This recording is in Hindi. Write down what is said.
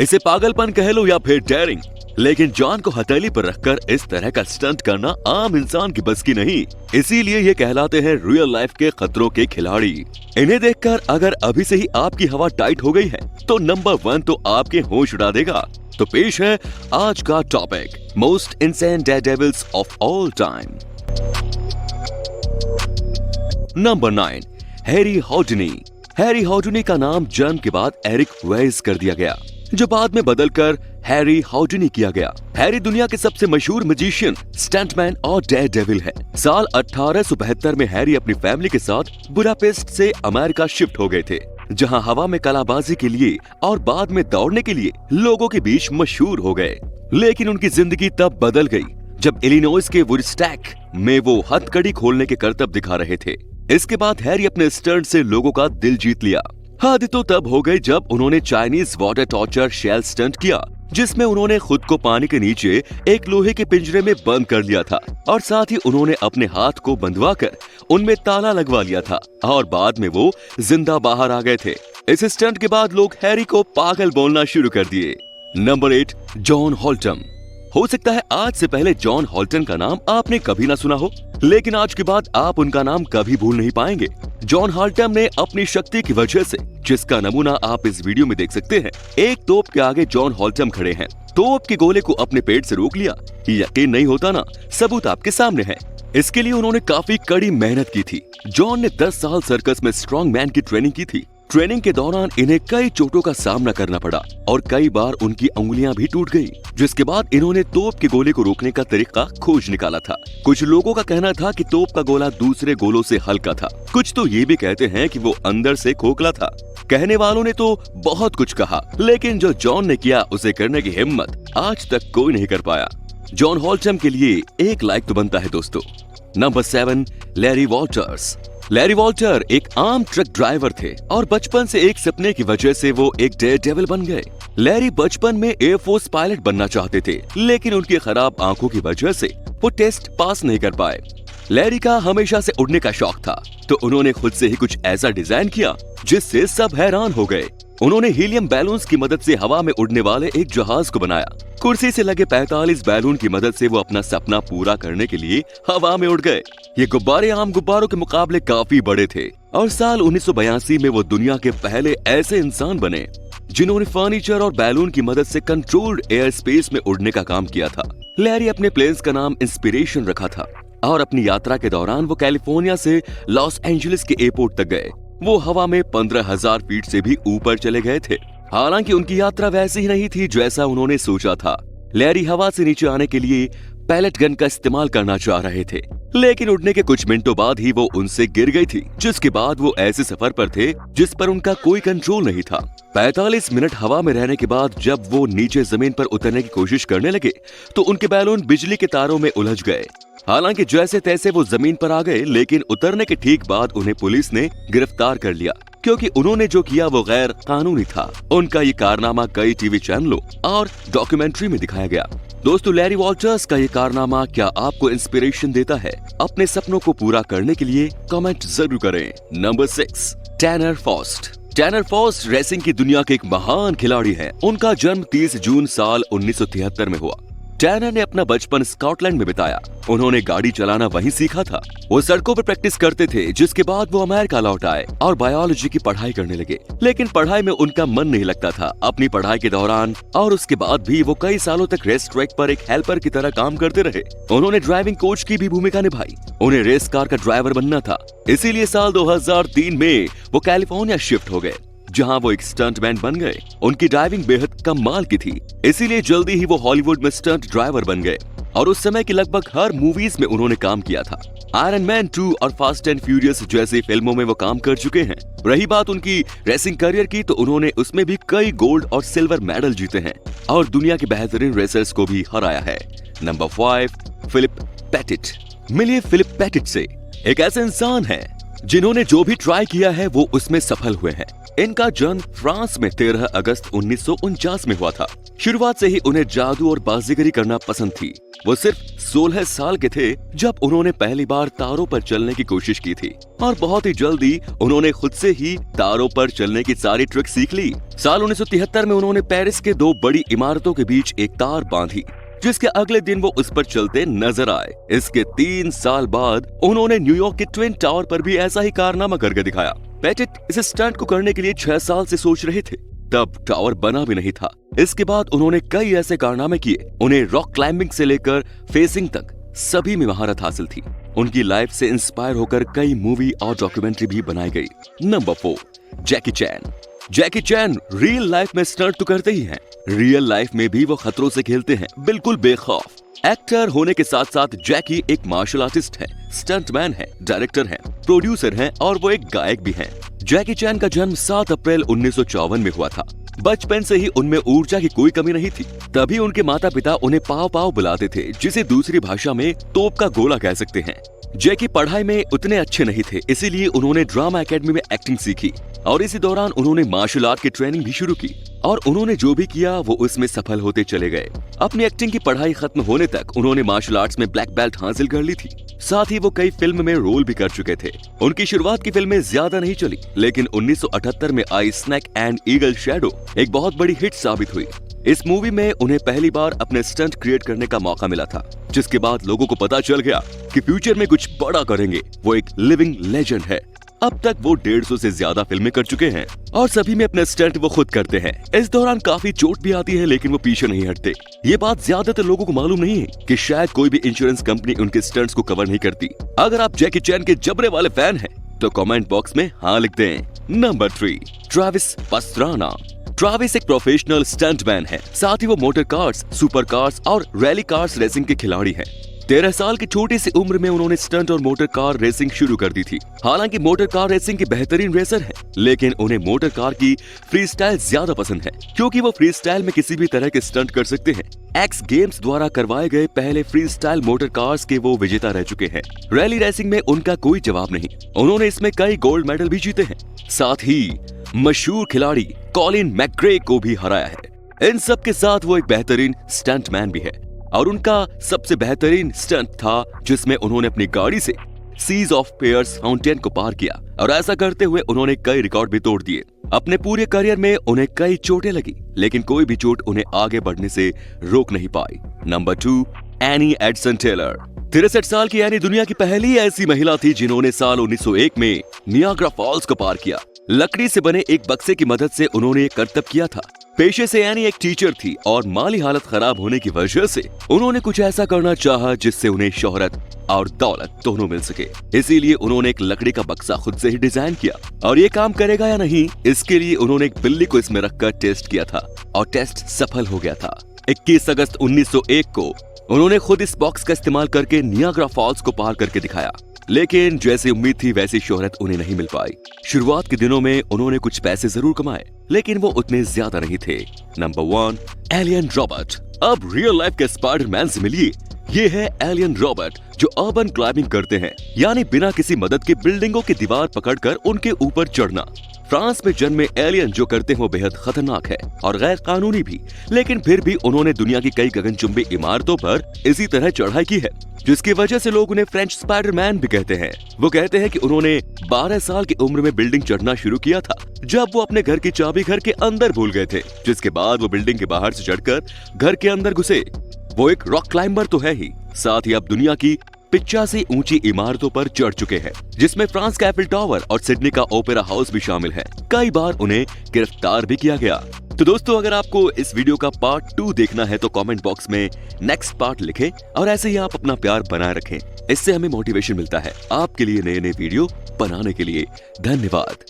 इसे पागलपन कह लो या फिर डेयरिंग, लेकिन जॉन को हथेली पर रखकर इस तरह का स्टंट करना आम इंसान की बस की नहीं। इसीलिए ये कहलाते हैं रियल लाइफ के खतरों के खिलाड़ी। इन्हें देखकर अगर अभी से ही आपकी हवा टाइट हो गई है तो नंबर 1 तो आपके होश उड़ा देगा। तो पेश है आज का topic, most insane daredevils of all time. Number 9, Harry Houdini. Harry Houdini का नाम जन्म के बाद एरिक वेइस कर दिया गया, जो बाद में बदलकर हैरी हाउडनी किया गया। हैरी दुनिया के सबसे मशहूर मैजिशियन, स्टंटमैन और डेयरडेविल है। साल 1872 में हैरी अपनी फैमिली के साथ बुडापेस्ट से अमेरिका शिफ्ट हो गए थे, जहां हवा में कलाबाजी के लिए और बाद में दौड़ने के लिए लोगों के बीच मशहूर हो गए। लेकिन उनकी जिंदगी तब बदल गई जब इलिनॉइस के वुडस्टैक में वो हथकड़ी खोलने के करतब दिखा रहे थे। इसके बाद हैरी अपने स्टंट से लोगों का दिल जीत लिया। हद तो तब हो गई जब उन्होंने Chinese water torture shell stunt किया, जिसमें उन्होंने खुद को पानी के नीचे एक लोहे के पिंजरे में बंद कर लिया था और साथ ही उन्होंने अपने हाथ को बंधवाकर उनमें ताला लगवा लिया था और बाद में वो जिंदा बाहर आ गए थे। इस स्टंट के बाद लोग हैरी को पागल बोलना शुरू कर दिए। Number 8, John Holtum. हो सकता है आज से पहले जॉन हॉल्टन का नाम आपने कभी ना सुना हो, लेकिन आज के बाद आप उनका नाम कभी भूल नहीं पाएंगे। जॉन हॉल्टम ने अपनी शक्ति की वजह से, जिसका नमूना आप इस वीडियो में देख सकते हैं, एक तोप के आगे जॉन हॉल्टम खड़े हैं। तोप के गोले को अपने पेट से रोक लिया। यकीन नहीं होता ना? सबूत आपके सामने है। इसके लिए उन्होंने काफी कड़ी मेहनत की थी। जॉन ने 10 साल सर्कस में स्ट्रॉन्ग मैन की ट्रेनिंग की थी। ट्रेनिंग के दौरान इन्हें कई चोटों का सामना करना पड़ा और कई बार उनकी उंगलियां भी टूट गई, जिसके बाद इन्होंने तोप के गोले को रोकने का तरीका खोज निकाला था। कुछ लोगों का कहना था कि तोप का गोला दूसरे गोलों से हल्का था। कुछ तो ये भी कहते हैं कि वो अंदर से खोखला था। कहने वालों ने तो बहुत कुछ कहा, लेकिन जो जॉन ने किया उसे करने की हिम्मत आज तक कोई नहीं कर पाया। जॉन हॉल्टम के लिए एक लाइक तो बनता है दोस्तों। Number 7, Larry Walter's. Larry Walter एक आम ट्रक ड्राइवर थे और बचपन से एक सपने की वजह से वो एक डेयरडेविल बन गए। लैरी बचपन में एयरफोर्स पायलट बनना चाहते थे, लेकिन उनकी खराब आंखों की वजह से वो टेस्ट पास नहीं कर पाए। लैरी का हमेशा से उड़ने का शौक था, तो उन्होंने खुद से ही कुछ ऐसा डिजाइन किया जिससे सब हैरान हो गए। उन्होंने हीलियम बैलून्स की मदद से हवा में उड़ने वाले एक जहाज को बनाया। कुर्सी से लगे 45 बैलून की मदद से वो अपना सपना पूरा करने के लिए हवा में उड़ गए। ये गुब्बारे आम गुब्बारों के मुकाबले काफी बड़े थे और साल 1982 में वो दुनिया के पहले ऐसे इंसान बने जिन्होंने फर्नीचर और बैलून की मदद से कंट्रोल्ड एयर स्पेस में उड़ने का काम किया था। लैरी अपने प्लेन्स का नाम इंस्पिरेशन रखा था और अपनी यात्रा के दौरान वो कैलिफोर्निया से लॉस एंजलिस के एयरपोर्ट तक गए। वो हवा में 15,000 फीट से भी ऊपर चले गए थे। हालांकि उनकी यात्रा वैसी ही नहीं थी जैसा उन्होंने सोचा था। लैरी हवा से नीचे आने के लिए पैलेट गन का इस्तेमाल करना चाह रहे थे, लेकिन उड़ने के कुछ मिनटों बाद ही वो उनसे गिर गई थी, जिसके बाद वो ऐसे सफर पर थे जिस पर उनका कोई कंट्रोल नहीं था। 45 मिनट हवा में रहने के बाद जब वो नीचे जमीन पर उतरने की कोशिश करने लगे तो उनके बैलून बिजली के तारों में उलझ गए। हालांकि जैसे तैसे वो जमीन पर आ गए, लेकिन उतरने के ठीक बाद उन्हें पुलिस ने गिरफ्तार कर लिया, क्योंकि उन्होंने जो किया वो गैर कानूनी था। उनका ये कारनामा कई टीवी चैनलों और डॉक्यूमेंट्री में दिखाया गया। दोस्तों, लैरी वॉल्टर्स का ये कारनामा क्या आपको इंस्पिरेशन देता है अपने सपनों को पूरा करने के लिए? कमेंट जरूर करें। Number 6, Tanner Faust. Tanner Faust racing की दुनिया के एक महान खिलाड़ी हैं। उनका जन्म 30 जून साल 1973 में हुआ। टैनर ने अपना बचपन स्कॉटलैंड में बिताया। उन्होंने गाड़ी चलाना वहीं सीखा था। वो सड़कों पर प्रैक्टिस करते थे, जिसके बाद वो अमेरिका लौट आए और बायोलॉजी की पढ़ाई करने लगे, लेकिन पढ़ाई में उनका मन नहीं लगता था। अपनी पढ़ाई के दौरान और उसके बाद भी वो कई सालों तक रेस ट्रैक पर एक हेल्पर की तरह काम करते रहे। उन्होंने ड्राइविंग कोच की भी भूमिका निभाई। उन्हें रेस कार का ड्राइवर बनना था, इसीलिए साल 2003 में वो कैलिफोर्निया शिफ्ट हो गए, जहां वो एक स्टंटमैन बन गए। उनकी ड्राइविंग बेहद कमाल की थी, इसीलिए जल्दी ही वो हॉलीवुड में स्टंट ड्राइवर बन गए और उस समय की लगभग हर मूवीज में उन्होंने काम किया था। आयरन मैन 2 और फास्ट एंड फ्यूरियस जैसी फिल्मों में वो काम कर चुके हैं। रही बात उनकी रेसिंग करियर की, तो उन्होंने उसमें भी कई गोल्ड और सिल्वर मेडल जीते हैं और दुनिया के बेहतरीन रेसर्स को भी हराया है। Number 5, Philippe Petit. मिलिए फिलिप पेटिट से। एक ऐसे इंसान है जिन्होंने जो भी ट्राई किया है वो उसमें सफल हुए हैं। इनका जन्म फ्रांस में 13 अगस्त 1949 में हुआ था। शुरुआत से ही उन्हें जादू और बाजीगरी करना पसंद थी। वो सिर्फ 16 साल के थे जब उन्होंने पहली बार तारों पर चलने की कोशिश की थी और बहुत ही जल्दी उन्होंने खुद से ही तारों पर चलने की सारी ट्रिक सीख ली। साल 1973 में उन्होंने पेरिस के 2 बड़ी इमारतों के बीच एक तार बांधी, जिसके अगले दिन वो उस पर चलते नजर आए। इसके 3 साल बाद उन्होंने न्यूयॉर्क के ट्विन टावर पर भी ऐसा ही कारनामा करके दिखाया। पेटिट इस स्टंट को करने के लिए 6 साल से सोच रहे थे, तब टावर बना भी नहीं था। इसके बाद उन्होंने कई ऐसे कारनामे किए। उन्हें रॉक क्लाइंबिंग से लेकर फेसिंग तक सभी में महारत हासिल थी। उनकी लाइफ से इंस्पायर होकर कई मूवी और डॉक्यूमेंट्री भी बनाई गई। नंबर 4, जैकी चैन। जैकी चैन रियल लाइफ में स्टंट तो करते ही हैं, रियल लाइफ में भी वो खतरों से खेलते हैं, बिल्कुल बेखौफ। एक्टर होने के साथ साथ जैकी एक मार्शल आर्टिस्ट है, स्टंटमैन है, डायरेक्टर हैं, प्रोड्यूसर हैं और वो एक गायक भी हैं। जैकी चैन का जन्म 7 अप्रैल 1954 में हुआ था। बचपन से ही उनमें ऊर्जा की कोई कमी नहीं थी, तभी उनके माता पिता उन्हें पाव पाव बुलाते थे, जिसे दूसरी भाषा में तोप का गोला कह सकते हैं। जैकी पढ़ाई में उतने अच्छे नहीं थे, इसीलिए उन्होंने ड्रामा एकेडमी में एक्टिंग सीखी और इसी दौरान उन्होंने मार्शल आर्ट की ट्रेनिंग भी शुरू की और उन्होंने जो भी किया वो उसमें सफल होते चले गए। अपनी एक्टिंग की पढ़ाई खत्म होने तक उन्होंने मार्शल आर्ट्स में ब्लैक बेल्ट हासिल कर ली थी। साथ ही वो कई फिल्म में रोल भी कर चुके थे। उनकी शुरुआत की फिल्में ज्यादा नहीं चली, लेकिन 1978 में आई स्नेक एंड ईगल शैडो एक बहुत बड़ी हिट साबित हुई। इस मूवी में उन्हें पहली बार अपने स्टंट क्रिएट करने का मौका मिला था, जिसके बाद लोगों को पता चल गया कि फ्यूचर में कुछ बड़ा करेंगे। वो एक लिविंग लेजेंड है। अब तक वो 150 से ज्यादा फिल्में कर चुके हैं और सभी में अपने स्टंट वो खुद करते हैं। इस दौरान काफी चोट भी आती है, लेकिन वो पीछे नहीं हटते। ये बात ज्यादातर लोगों को मालूम नहीं है कि शायद कोई भी इंश्योरेंस कंपनी उनके स्टंट्स को कवर नहीं करती। अगर आप जैकी चैन के जबरे वाले फैन हैं, तो कमेंट बॉक्स में हाँ लिख दें। Number 3, Travis Pastrana. ट्रेविस एक प्रोफेशनल स्टंटमैन है, साथ ही वो मोटर कार्स, सुपर कार्स और रैली कार्स रेसिंग के खिलाड़ी हैं। 13 साल की छोटी सी उम्र में उन्होंने स्टंट और मोटर कार रेसिंग शुरू कर दी थी। हालांकि मोटर कार रेसिंग के बेहतरीन रेसर हैं, लेकिन उन्हें मोटर कार की फ्री स्टाइल ज्यादा पसंद है, क्योंकि वो फ्री स्टाइल में किसी भी तरह के स्टंट कर सकते हैं। एक्स गेम्स द्वारा करवाए गए पहले फ्री स्टाइल मोटर कार्स के वो विजेता रह चुके हैं। रैली रेसिंग में उनका कोई जवाब नहीं। उन्होंने इसमें कई गोल्ड मेडल भी जीते हैं। साथ ही मशहूर खिलाड़ी कॉलिन मैकग्रे को भी हराया है। इन सब के साथ वो एक बेहतरीन स्टंटमैन भी है और उनका सबसे बेहतरीन स्टंट था जिसमें उन्होंने अपनी गाड़ी से सीज ऑफ पेयर्स फाउंटेन को पार किया और ऐसा करते हुए उन्होंने कई रिकॉर्ड भी तोड़ दिए। अपने पूरे करियर में उन्हें कई चोटें लगी, लेकिन कोई भी चोट उन्हें आगे बढ़ने से रोक नहीं पाई। Number 2, Annie Edson Taylor. 63 साल की एनी दुनिया की पहली ऐसी महिला थी जिन्होंने साल 1901 में नियाग्रा फॉल्स को पार किया। लकड़ी से बने एक बक्से की मदद से उन्होंने ये करतब किया था। पेशे से एनी एक टीचर थी और माली हालत खराब होने की वजह से उन्होंने कुछ ऐसा करना चाहा जिससे उन्हें शोहरत और दौलत दोनों मिल सके। इसीलिए उन्होंने एक लकड़ी का बक्सा खुद से ही डिजाइन किया और ये काम करेगा या नहीं, इसके लिए उन्होंने एक बिल्ली को इसमें रखकर टेस्ट किया था और टेस्ट सफल हो गया था। 21 अगस्त 1901 को उन्होंने खुद इस बॉक्स का इस्तेमाल करके नियाग्रा फॉल्स को पार करके दिखाया, लेकिन जैसी उम्मीद थी वैसी शोहरत उन्हें नहीं मिल पाई। शुरुआत के दिनों में उन्होंने कुछ पैसे जरूर कमाए, लेकिन वो उतने ज्यादा नहीं थे। Number 1, alien Robert. अब रियल लाइफ के स्पाइडरमैन से मिलिए। ये है एलियन रॉबर्ट, जो अर्बन क्लाइंबिंग करते हैं, यानी बिना किसी मदद के बिल्डिंगों की दीवार पकड़कर उनके ऊपर चढ़ना। फ्रांस में जन्मे एलियन जो करते हैं वो बेहद खतरनाक है और गैर कानूनी भी, लेकिन फिर भी उन्होंने दुनिया की कई गगनचुंबी इमारतों पर इसी तरह चढ़ाई की है, जिसकी वजह से लोग उन्हें फ्रेंच स्पाइडरमैन भी कहते हैं। वो कहते हैं कि उन्होंने 12 साल की उम्र में बिल्डिंग चढ़ना शुरू किया था, जब वो अपने घर की चाबी घर के अंदर भूल गए थे, जिसके बाद वो बिल्डिंग के बाहर से चढ़कर घर के अंदर घुसे। वो एक रॉक क्लाइंबर तो है ही, साथ ही अब दुनिया की 85 ऊंची इमारतों पर चढ़ चुके हैं, जिसमें फ्रांस का एफिल टावर और सिडनी का ओपेरा हाउस भी शामिल है। कई बार उन्हें गिरफ्तार भी किया गया। तो दोस्तों, अगर आपको इस वीडियो का पार्ट 2 देखना है तो कमेंट बॉक्स में नेक्स्ट पार्ट लिखें और ऐसे ही आप अपना प्यार बनाए रखें। इससे हमें मोटिवेशन मिलता है आपके लिए नए नए वीडियो बनाने के लिए। धन्यवाद।